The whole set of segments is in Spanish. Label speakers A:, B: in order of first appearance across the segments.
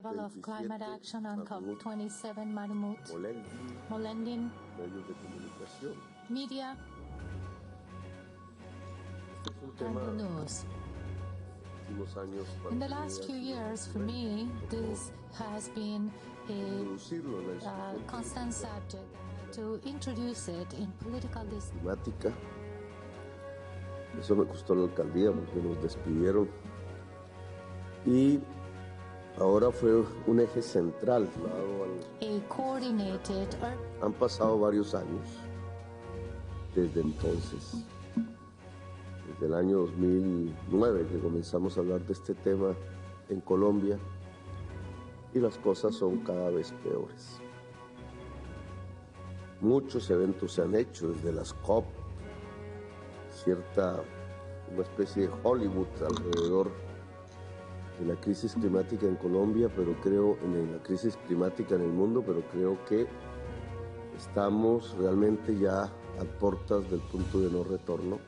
A: level of climate action on COP27, Mahmoud Molendin,
B: medios de comunicación.
A: media, and the news. In the last few years, for me, this has been a constant subject to introduce it in political
B: climática. Eso me costó la alcaldía porque nos despidieron. Y ahora fue un eje central. Han pasado varios años desde entonces. Desde el año 2009 que comenzamos a hablar de este tema en Colombia y las cosas son cada vez peores. Muchos eventos se han hecho desde las COP, una especie de Hollywood alrededor de la crisis climática en Colombia, pero creo en la crisis climática en el mundo, pero creo que estamos realmente ya a puertas del punto de no retorno.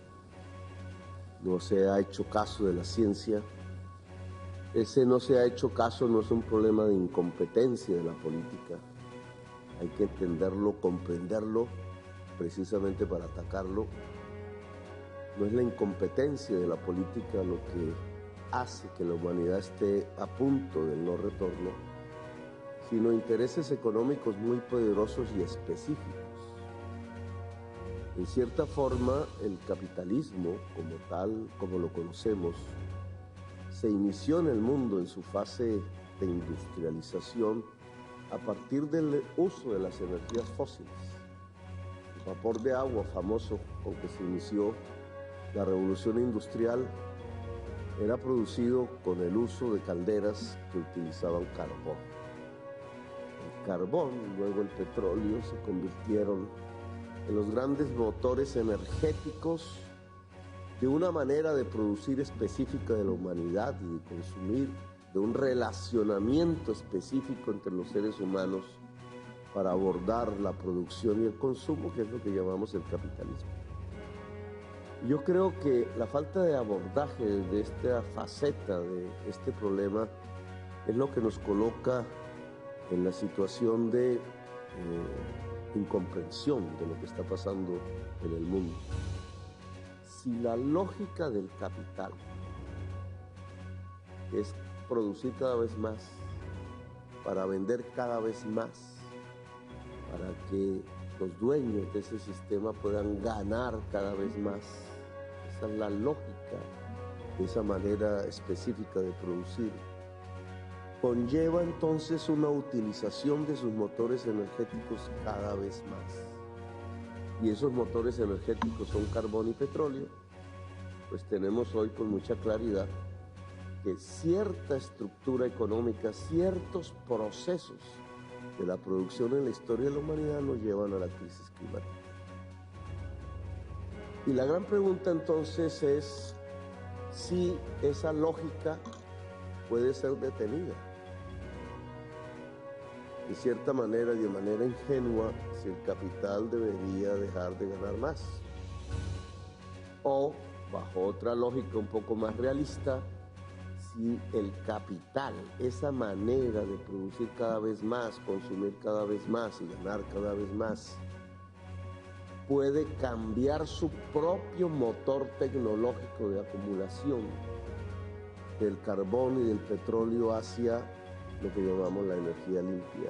B: No se ha hecho caso de la ciencia. Ese no se ha hecho caso no es un problema de incompetencia de la política. Hay que entenderlo, comprenderlo, precisamente para atacarlo. No es la incompetencia de la política lo que hace que la humanidad esté a punto del no retorno, sino intereses económicos muy poderosos y específicos. En cierta forma, el capitalismo, como tal, como lo conocemos, se inició en el mundo en su fase de industrialización a partir del uso de las energías fósiles. El vapor de agua famoso con que se inició la revolución industrial era producido con el uso de calderas que utilizaban carbón. El carbón y luego el petróleo se convirtieron en los grandes motores energéticos de una manera de producir específica de la humanidad y de consumir, de un relacionamiento específico entre los seres humanos para abordar la producción y el consumo, que es lo que llamamos el capitalismo. Yo creo que la falta de abordaje de esta faceta de este problema es lo que nos coloca en la situación de incomprensión de lo que está pasando en el mundo. Si la lógica del capital es producir cada vez más, para vender cada vez más, para que los dueños de ese sistema puedan ganar cada vez más, esa es la lógica de esa manera específica de producir, conlleva entonces una utilización de sus motores energéticos cada vez más. Y esos motores energéticos son carbón y petróleo. Pues tenemos hoy con mucha claridad que cierta estructura económica, ciertos procesos de la producción en la historia de la humanidad nos llevan a la crisis climática. Y la gran pregunta entonces es si esa lógica puede ser detenida. De cierta manera y de manera ingenua, si el capital debería dejar de ganar más. O, bajo otra lógica un poco más realista, si el capital, esa manera de producir cada vez más, consumir cada vez más y ganar cada vez más, puede cambiar su propio motor tecnológico de acumulación del carbón y del petróleo hacia lo que llamamos la energía limpia,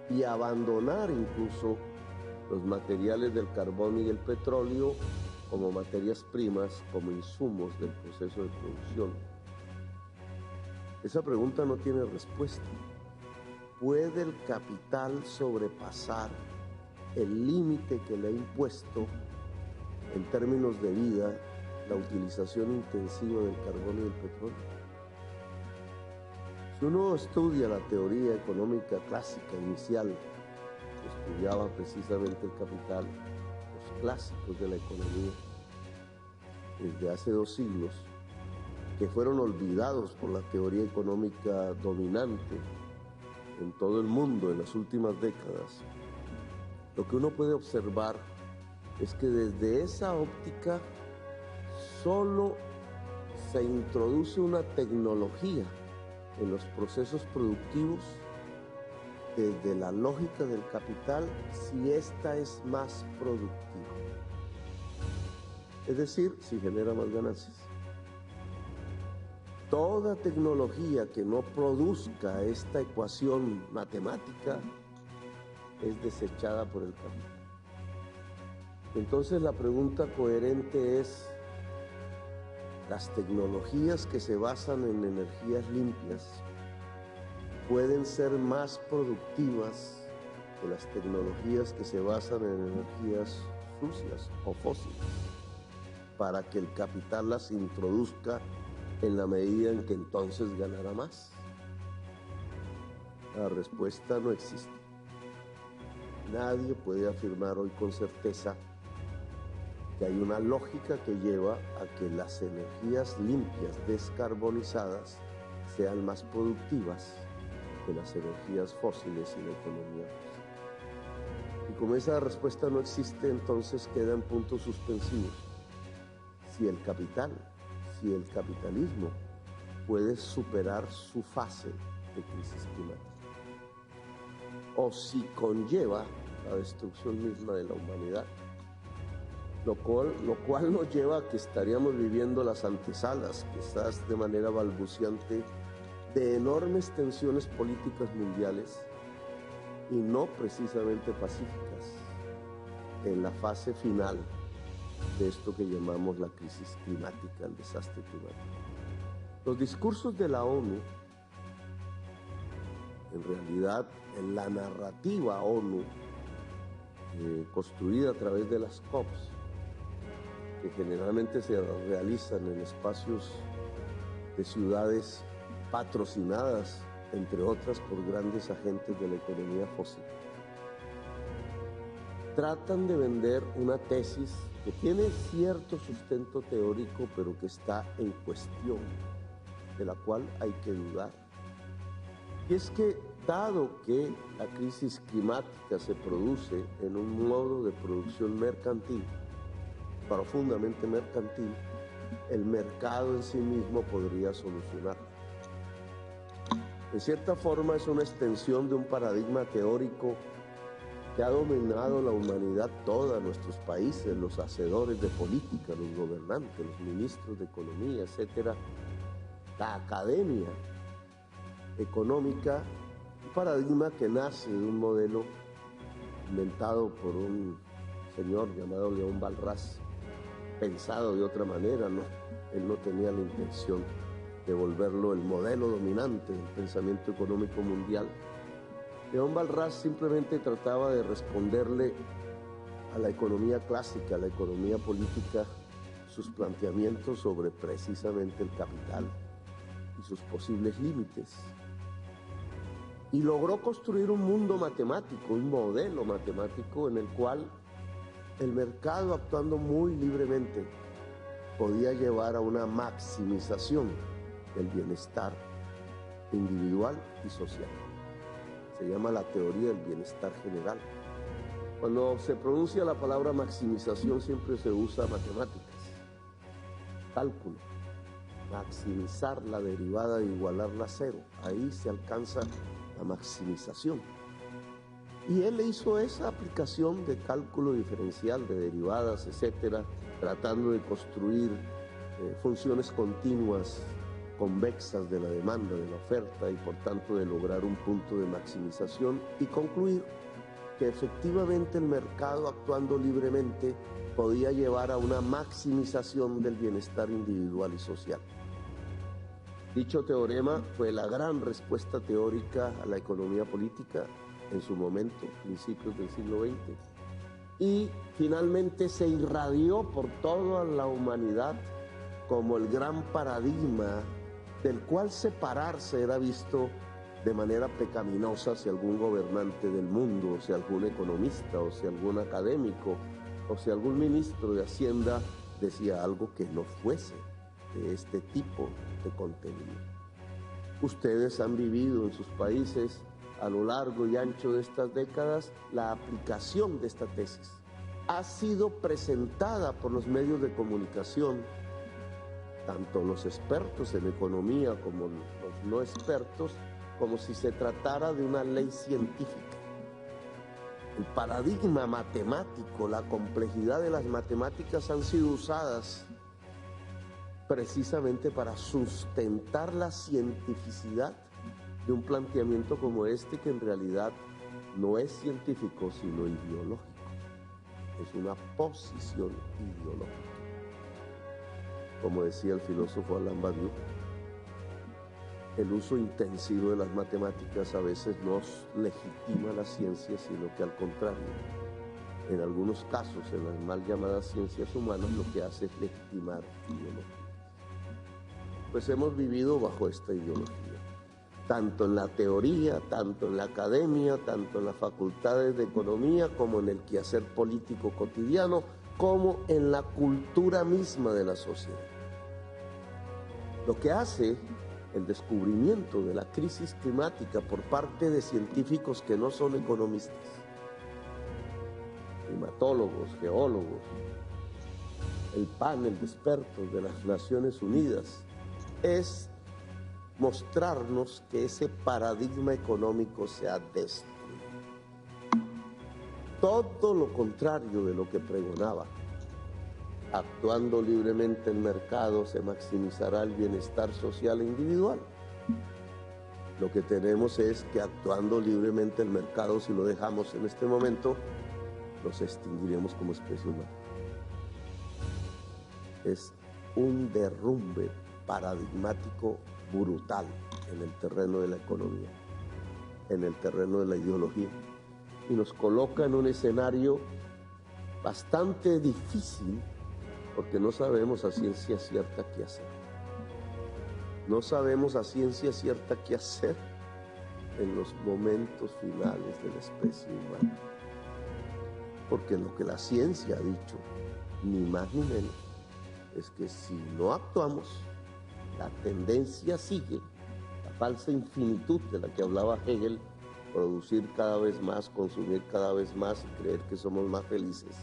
B: y abandonar incluso los materiales del carbón y del petróleo como materias primas, como insumos del proceso de producción. Esa pregunta no tiene respuesta. ¿Puede el capital sobrepasar el límite que le ha impuesto en términos de vida la utilización intensiva del carbón y del petróleo? Si uno estudia la teoría económica clásica inicial, que estudiaba precisamente el capital, los clásicos de la economía, desde hace 2 siglos, que fueron olvidados por la teoría económica dominante en todo el mundo en las últimas décadas, lo que uno puede observar es que desde esa óptica solo se introduce una tecnología en los procesos productivos desde la lógica del capital si ésta es más productiva. Es decir, si genera más ganancias. Toda tecnología que no produzca esta ecuación matemática es desechada por el capital. Entonces la pregunta coherente es, ¿las tecnologías que se basan en energías limpias pueden ser más productivas que las tecnologías que se basan en energías sucias o fósiles, para que el capital las introduzca en la medida en que entonces ganará más? La respuesta no existe. Nadie puede afirmar hoy con certeza que hay una lógica que lleva a que las energías limpias descarbonizadas sean más productivas que las energías fósiles y la economía fósil. Y como esa respuesta no existe, entonces quedan puntos suspensivos. Si el capitalismo puede superar su fase de crisis climática, o si conlleva la destrucción misma de la humanidad, lo cual nos lleva a que estaríamos viviendo las antesalas, quizás de manera balbuciante, de enormes tensiones políticas mundiales y no precisamente pacíficas en la fase final de esto que llamamos la crisis climática, el desastre climático. Los discursos de la ONU, en realidad en la narrativa ONU, construida a través de las COPs, que generalmente se realizan en espacios de ciudades patrocinadas, entre otras, por grandes agentes de la economía fósil, tratan de vender una tesis que tiene cierto sustento teórico, pero que está en cuestión, de la cual hay que dudar. Y es que, dado que la crisis climática se produce en un modo de producción mercantil, profundamente mercantil, el mercado en sí mismo podría solucionarlo. De cierta forma es una extensión de un paradigma teórico que ha dominado la humanidad toda, nuestros países, los hacedores de política, los gobernantes, los ministros de economía, etcétera, la academia económica, un paradigma que nace de un modelo inventado por un señor llamado León Walras, pensado de otra manera, ¿no? Él no tenía la intención de volverlo el modelo dominante del pensamiento económico mundial. León Walras simplemente trataba de responderle a la economía clásica, a la economía política, sus planteamientos sobre precisamente el capital y sus posibles límites. Y logró construir un mundo matemático, un modelo matemático en el cual el mercado, actuando muy libremente, podía llevar a una maximización del bienestar individual y social. Se llama la teoría del bienestar general. Cuando se pronuncia la palabra maximización siempre se usa matemáticas, cálculo, maximizar la derivada e igualarla a cero. Ahí se alcanza la maximización. Y él hizo esa aplicación de cálculo diferencial, de derivadas, etcétera, tratando de construir funciones continuas, convexas de la demanda, de la oferta, y por tanto de lograr un punto de maximización y concluir que efectivamente el mercado, actuando libremente, podía llevar a una maximización del bienestar individual y social. Dicho teorema fue la gran respuesta teórica a la economía política en su momento, principios del siglo XX, y finalmente se irradió por toda la humanidad como el gran paradigma del cual separarse era visto de manera pecaminosa si algún gobernante del mundo, o si algún economista, o si algún académico, o si algún ministro de Hacienda decía algo que no fuese de este tipo de contenido. Ustedes han vivido en sus países a lo largo y ancho de estas décadas la aplicación de esta tesis. Ha sido presentada por los medios de comunicación, tanto los expertos en economía como los no expertos, como si se tratara de una ley científica. El paradigma matemático, la complejidad de las matemáticas han sido usadas precisamente para sustentar la cientificidad de un planteamiento como este, que en realidad no es científico sino ideológico. Es una posición ideológica. Como decía el filósofo Alain Badiou, el uso intensivo de las matemáticas a veces no legitima la ciencia, sino que al contrario, en algunos casos, en las mal llamadas ciencias humanas, lo que hace es legitimar ideología. Pues hemos vivido bajo esta ideología, tanto en la teoría, tanto en la academia, tanto en las facultades de economía, como en el quehacer político cotidiano, como en la cultura misma de la sociedad. Lo que hace el descubrimiento de la crisis climática por parte de científicos que no son economistas, climatólogos, geólogos, el panel de expertos de las Naciones Unidas, es mostrarnos que ese paradigma económico se ha destruido. Todo lo contrario de lo que pregonaba. Actuando libremente en mercado se maximizará el bienestar social e individual. Lo que tenemos es que actuando libremente el mercado, si lo dejamos en este momento, nos extinguiremos como especie humana. Es un derrumbe paradigmático brutal en el terreno de la economía, en el terreno de la ideología, y nos coloca en un escenario bastante difícil, porque no sabemos a ciencia cierta qué hacer. No sabemos a ciencia cierta qué hacer en los momentos finales de la especie humana, porque lo que la ciencia ha dicho, ni más ni menos, es que si no actuamos, la tendencia sigue, la falsa infinitud de la que hablaba Hegel, producir cada vez más, consumir cada vez más y creer que somos más felices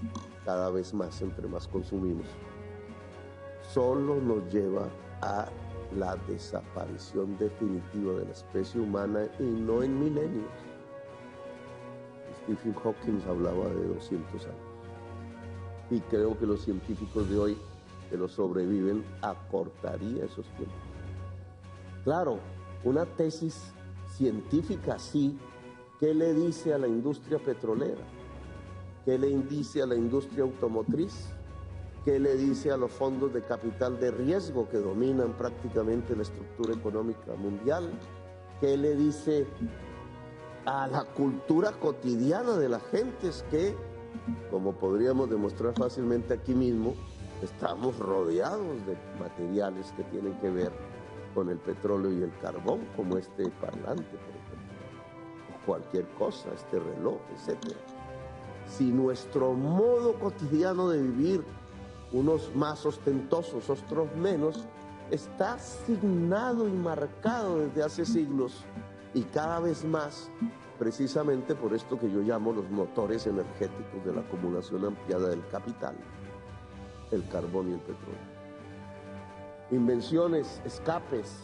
B: cada vez más entre más consumimos, solo nos lleva a la desaparición definitiva de la especie humana, y no en milenios. Stephen Hawking hablaba de 200 años, y creo que los científicos de hoy que lo sobreviven acortaría esos tiempos. Claro, una tesis científica así, ¿qué le dice a la industria petrolera? ¿Qué le dice a la industria automotriz? ¿Qué le dice a los fondos de capital de riesgo que dominan prácticamente la estructura económica mundial? ¿Qué le dice a la cultura cotidiana de las gentes que, como podríamos demostrar fácilmente aquí mismo, estamos rodeados de materiales que tienen que ver con el petróleo y el carbón, como este parlante, por ejemplo, o cualquier cosa, este reloj, etc. Si nuestro modo cotidiano de vivir, unos más ostentosos, otros menos, está asignado y marcado desde hace siglos, y cada vez más, precisamente por esto que yo llamo los motores energéticos de la acumulación ampliada del capital, el carbón y el petróleo. Invenciones, escapes,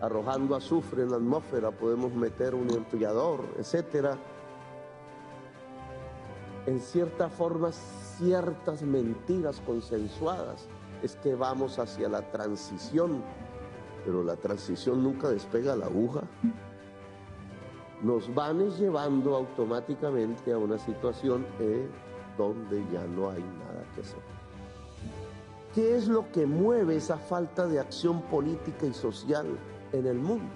B: arrojando azufre en la atmósfera, podemos meter un enfriador, etcétera. En cierta forma, ciertas mentiras consensuadas es que vamos hacia la transición, pero la transición nunca despega la aguja. Nos van llevando automáticamente a una situación donde ya no hay nada que hacer. ¿Qué es lo que mueve esa falta de acción política y social en el mundo?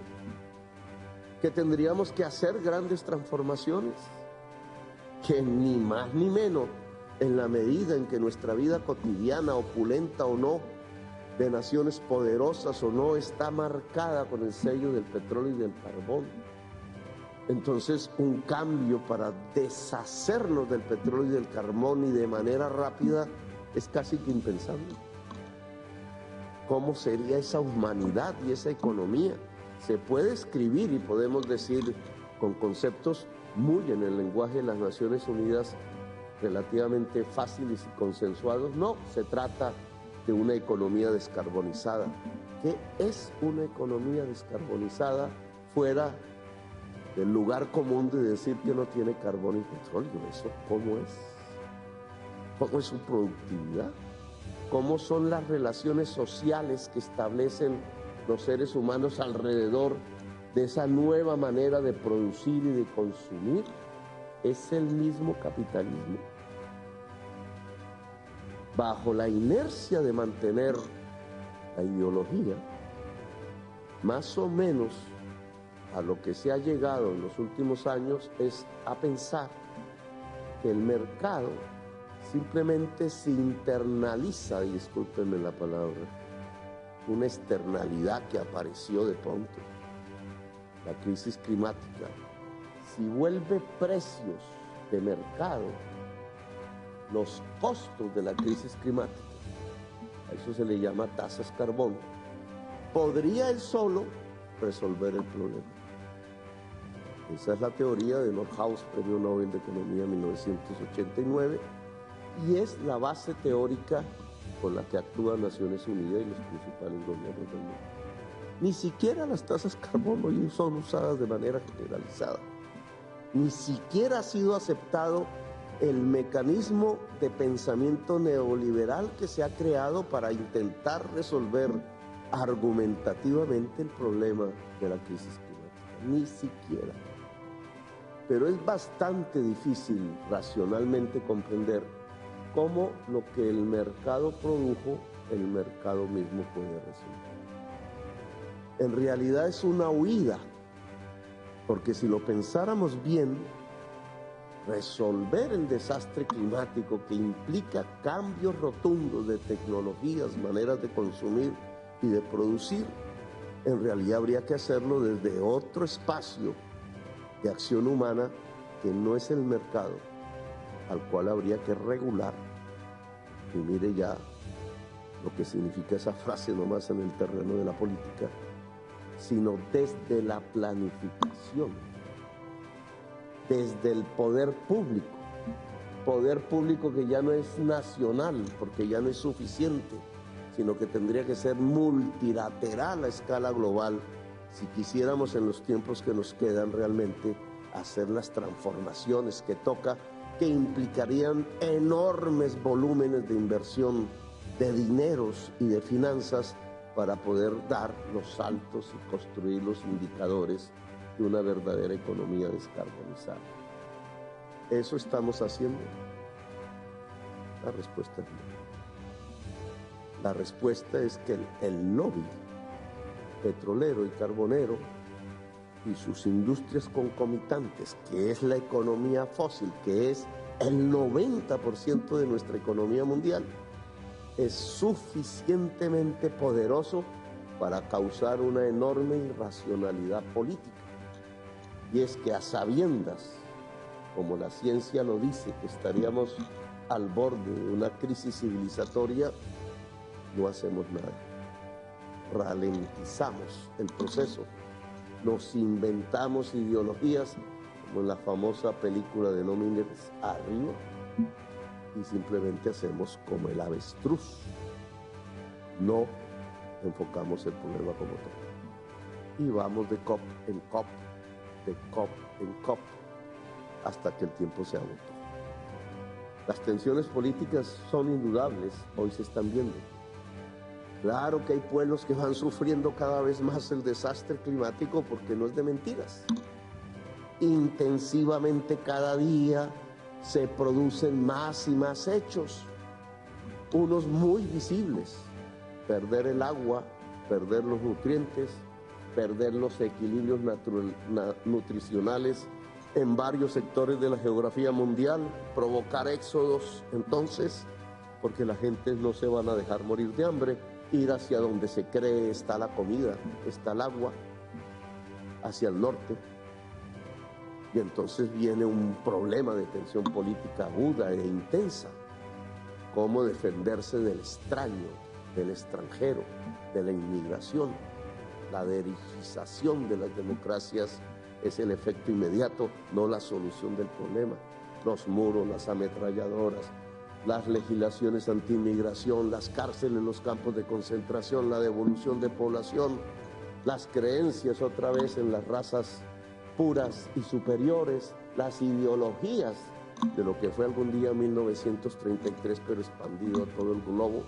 B: Que tendríamos que hacer grandes transformaciones, que ni más ni menos, en la medida en que nuestra vida cotidiana, opulenta o no, de naciones poderosas o no, está marcada con el sello del petróleo y del carbón. Entonces, un cambio para deshacernos del petróleo y del carbón, y de manera rápida, es casi que impensable. ¿Cómo sería esa humanidad y esa economía? Se puede escribir y podemos decir con conceptos muy en el lenguaje de las Naciones Unidas, relativamente fáciles y consensuados. No, se trata de una economía descarbonizada. ¿Qué es una economía descarbonizada fuera del lugar común de decir que no tiene carbón y petróleo? ¿Eso cómo es? ¿Cómo es su productividad? ¿Cómo son las relaciones sociales que establecen los seres humanos alrededor de esa nueva manera de producir y de consumir? ¿Es el mismo capitalismo? Bajo la inercia de mantener la ideología, más o menos a lo que se ha llegado en los últimos años es a pensar que el mercado simplemente se internaliza, y discúlpenme la palabra, una externalidad que apareció de pronto, la crisis climática. Si vuelve precios de mercado los costos de la crisis climática, a eso se le llama tasas carbón, podría él solo resolver el problema. Esa es la teoría de Nordhaus, Premio Nobel de Economía 1989, y es la base teórica con la que actúan Naciones Unidas y los principales gobiernos del mundo. Ni siquiera las tasas carbón hoy son usadas de manera generalizada. Ni siquiera ha sido aceptado el mecanismo de pensamiento neoliberal que se ha creado para intentar resolver argumentativamente el problema de la crisis climática. Ni siquiera. Pero es bastante difícil racionalmente comprender cómo lo que el mercado produjo, el mercado mismo puede resolver. En realidad es una huida, porque si lo pensáramos bien, resolver el desastre climático que implica cambios rotundos de tecnologías, maneras de consumir y de producir, en realidad habría que hacerlo desde otro espacio de acción humana que no es el mercado, al cual habría que regular. Y mire ya lo que significa esa frase nomás en el terreno de la política, sino desde la planificación, desde el poder público que ya no es nacional, porque ya no es suficiente, sino que tendría que ser multilateral a escala global, si quisiéramos en los tiempos que nos quedan realmente hacer las transformaciones que toca, que implicarían enormes volúmenes de inversión, de dineros y de finanzas para poder dar los saltos y construir los indicadores de una verdadera economía descarbonizada. ¿Eso estamos haciendo? La respuesta es no. La respuesta es que el lobby petrolero y carbonero y sus industrias concomitantes, que es la economía fósil, que es el 90% de nuestra economía mundial, es suficientemente poderoso para causar una enorme irracionalidad política. Y es que a sabiendas, como la ciencia lo dice, que estaríamos al borde de una crisis civilizatoria, no hacemos nada. Ralentizamos el proceso, nos inventamos ideologías, como en la famosa película de No mires arriba, y simplemente hacemos como el avestruz. No enfocamos el problema como tal. Y vamos de COP en COP, de COP en COP, hasta que el tiempo se agotó. Las tensiones políticas son indudables, hoy se están viendo. Claro que hay pueblos que van sufriendo cada vez más el desastre climático, porque no es de mentiras. Intensivamente cada día se producen más y más hechos, unos muy visibles: perder el agua, perder los nutrientes, perder los equilibrios nutricionales en varios sectores de la geografía mundial, provocar éxodos entonces, porque la gente no se van a dejar morir de hambre, ir hacia donde se cree está la comida, está el agua, hacia el norte. Y entonces viene un problema de tensión política aguda e intensa. Cómo defenderse del extraño, del extranjero, de la inmigración. La derigización de las democracias es el efecto inmediato, no la solución del problema. Los muros, las ametralladoras, las legislaciones anti-inmigración, las cárceles, los campos de concentración, la devolución de población, las creencias otra vez en las razas puras y superiores, las ideologías de lo que fue algún día 1933, pero expandido a todo el globo.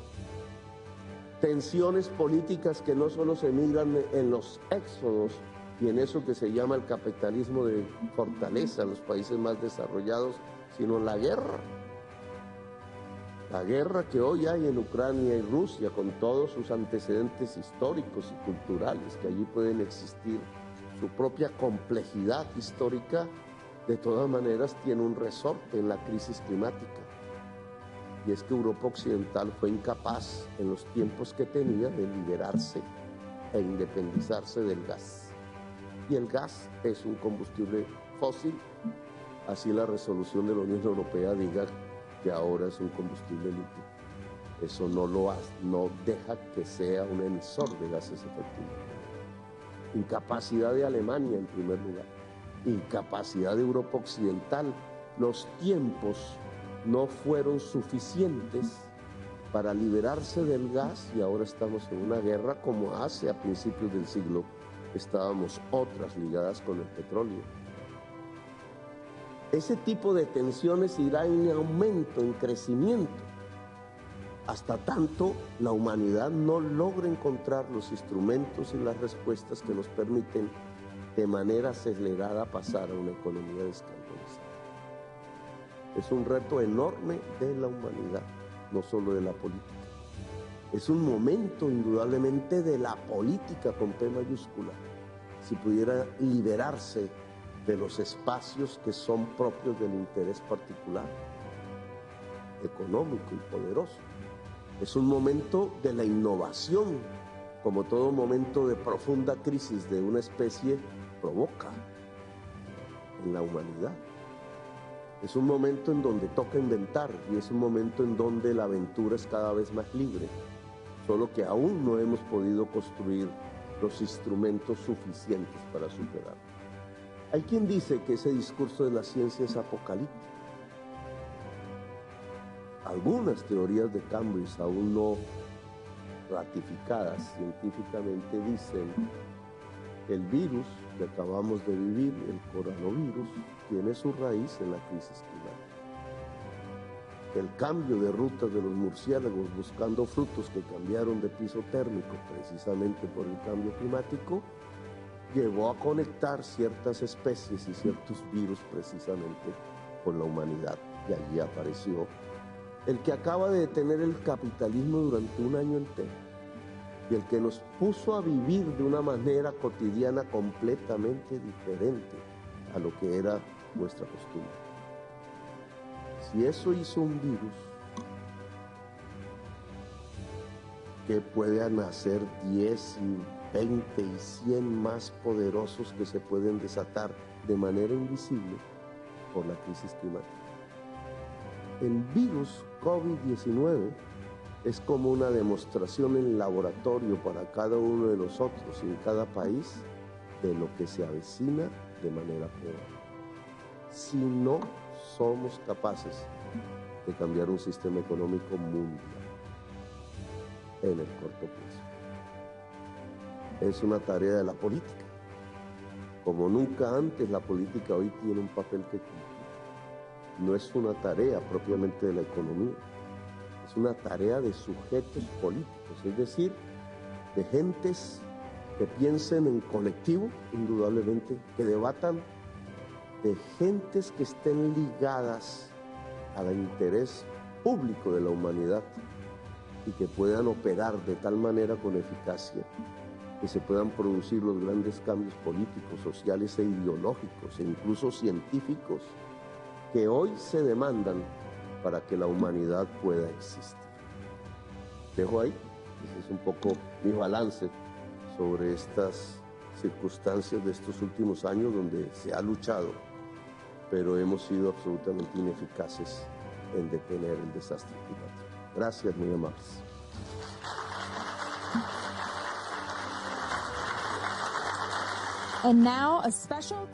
B: Tensiones políticas que no solo se migran en los éxodos y en eso que se llama el capitalismo de fortaleza en los países más desarrollados, sino la guerra. La guerra que hoy hay en Ucrania y Rusia, con todos sus antecedentes históricos y culturales, que allí pueden existir, su propia complejidad histórica, de todas maneras tiene un resorte en la crisis climática. Y es que Europa Occidental fue incapaz en los tiempos que tenía de liberarse e independizarse del gas. Y el gas es un combustible fósil, así la resolución de la Unión Europea diga que ahora es un combustible líquido. Eso no deja que sea un emisor de gases efectivos. Incapacidad de Alemania en primer lugar, incapacidad de Europa Occidental. Los tiempos no fueron suficientes para liberarse del gas y ahora estamos en una guerra como hace a principios del siglo estábamos otras ligadas con el petróleo. Ese tipo de tensiones irá en aumento, en crecimiento, hasta tanto la humanidad no logre encontrar los instrumentos y las respuestas que nos permiten de manera acelerada pasar a una economía descarbonizada. Es un reto enorme de la humanidad, no solo de la política. Es un momento indudablemente de la política con P mayúscula, si pudiera liberarse de los espacios que son propios del interés particular, económico y poderoso. Es un momento de la innovación, como todo momento de profunda crisis de una especie provoca en la humanidad. Es un momento en donde toca inventar y es un momento en donde la aventura es cada vez más libre, solo que aún no hemos podido construir los instrumentos suficientes para superarlo. Hay quien dice que ese discurso de la ciencia es apocalíptico. Algunas teorías de Cambridge, aún no ratificadas científicamente, dicen que el virus que acabamos de vivir, el coronavirus, tiene su raíz en la crisis climática. Que el cambio de rutas de los murciélagos buscando frutos que cambiaron de piso térmico precisamente por el cambio climático llevó a conectar ciertas especies y ciertos virus precisamente con la humanidad. Y allí apareció el que acaba de detener el capitalismo durante un año entero y el que nos puso a vivir de una manera cotidiana completamente diferente a lo que era nuestra costumbre. Si eso hizo un virus, que puedan nacer 10 y 20 y 100 más poderosos que se pueden desatar de manera invisible por la crisis climática. El virus COVID-19 es como una demostración en laboratorio para cada uno de nosotros y en cada país de lo que se avecina de manera peor. Si no somos capaces de cambiar un sistema económico mundial en el corto plazo. Es una tarea de la política. Como nunca antes, la política hoy tiene un papel que cumplir. No es una tarea propiamente de la economía, es una tarea de sujetos políticos, es decir, de gentes que piensen en colectivo, indudablemente, que debatan, de gentes que estén ligadas al interés público de la humanidad y que puedan operar de tal manera con eficacia que se puedan producir los grandes cambios políticos, sociales e ideológicos e incluso científicos que hoy se demandan para que la humanidad pueda existir. Dejo ahí, ese es un poco mi balance sobre estas circunstancias de estos últimos años donde se ha luchado, pero hemos sido absolutamente ineficaces en detener el desastre climático. Gracias, muy amables.
C: And now a special